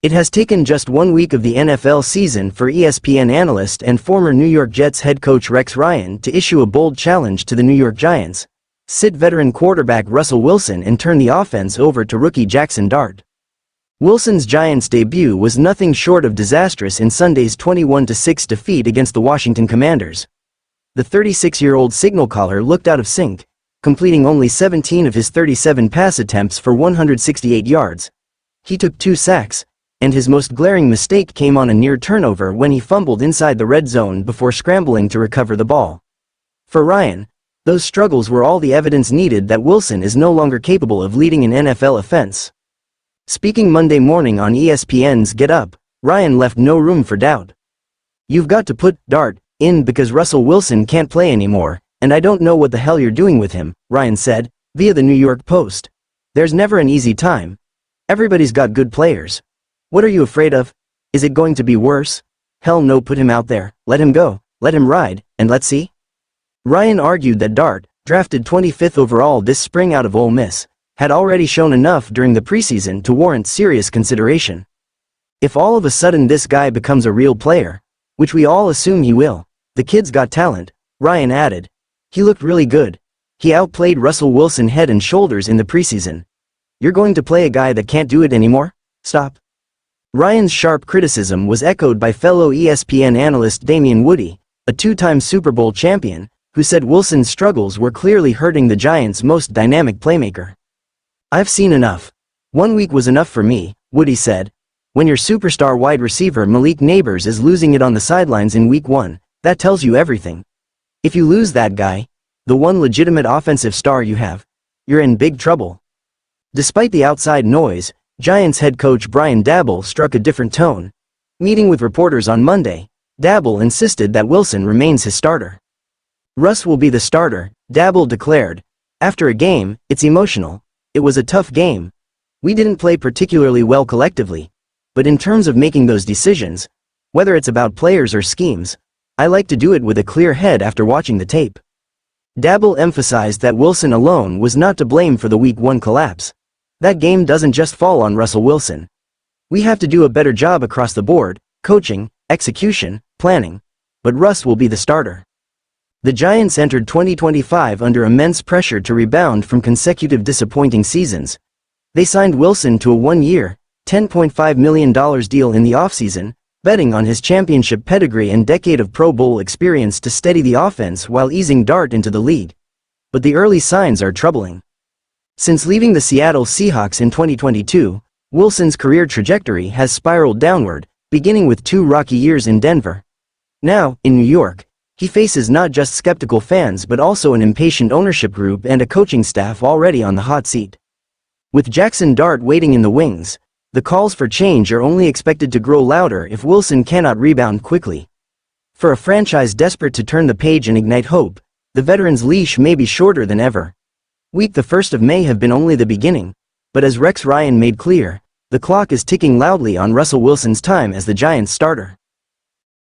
It has taken just 1 week of the NFL season for ESPN analyst and former New York Jets head coach Rex Ryan to issue a bold challenge to the New York Giants, sit veteran quarterback Russell Wilson and turn the offense over to rookie Jaxson Dart. Wilson's Giants debut was nothing short of disastrous in Sunday's 21-6 defeat against the Washington Commanders. The 36-year-old signal caller looked out of sync, completing only 17 of his 37 pass attempts for 168 yards. He took 2 sacks, and his most glaring mistake came on a near turnover when he fumbled inside the red zone before scrambling to recover the ball. For Ryan, those struggles were all the evidence needed that Wilson is no longer capable of leading an NFL offense. Speaking Monday morning on ESPN's Get Up, Ryan left no room for doubt. "You've got to put Dart in because Russell Wilson can't play anymore, and I don't know what the hell you're doing with him," Ryan said, via the New York Post. "There's never an easy time. Everybody's got good players. What are you afraid of? Is it going to be worse? Hell no, put him out there, let him go, let him ride, and let's see." Ryan argued that Dart, drafted 25th overall this spring out of Ole Miss, had already shown enough during the preseason to warrant serious consideration. "If all of a sudden this guy becomes a real player, which we all assume he will, the kid's got talent," Ryan added. "He looked really good. He outplayed Russell Wilson head and shoulders in the preseason. You're going to play a guy that can't do it anymore? Stop." Ryan's sharp criticism was echoed by fellow ESPN analyst Damien Woody, a 2-time Super Bowl champion, who said Wilson's struggles were clearly hurting the Giants' most dynamic playmaker. "I've seen enough. 1 week was enough for me," Woody said. "When your superstar wide receiver Malik Nabers is losing it on the sidelines in week 1, that tells you everything. If you lose that guy, the one legitimate offensive star you have, you're in big trouble." Despite the outside noise, Giants head coach Brian Daboll struck a different tone. Meeting with reporters on Monday, Daboll insisted that Wilson remains his starter. "Russ will be the starter," Daboll declared. "After a game, it's emotional. It was a tough game. We didn't play particularly well collectively. But in terms of making those decisions, whether it's about players or schemes, I like to do it with a clear head after watching the tape." Daboll emphasized that Wilson alone was not to blame for the Week 1 collapse. "That game doesn't just fall on Russell Wilson. We have to do a better job across the board, coaching, execution, planning. But Russ will be the starter." The Giants entered 2025 under immense pressure to rebound from consecutive disappointing seasons. They signed Wilson to a 1-year, $10.5 million deal in the offseason, betting on his championship pedigree and decade of Pro Bowl experience to steady the offense while easing Dart into the league. But the early signs are troubling. Since leaving the Seattle Seahawks in 2022, Wilson's career trajectory has spiraled downward, beginning with 2 rocky years in Denver. Now, in New York, he faces not just skeptical fans but also an impatient ownership group and a coaching staff already on the hot seat. With Jaxson Dart waiting in the wings, the calls for change are only expected to grow louder if Wilson cannot rebound quickly. For a franchise desperate to turn the page and ignite hope, the veteran's leash may be shorter than ever. Week the 1st of May have been only the beginning, but as Rex Ryan made clear, the clock is ticking loudly on Russell Wilson's time as the Giants starter.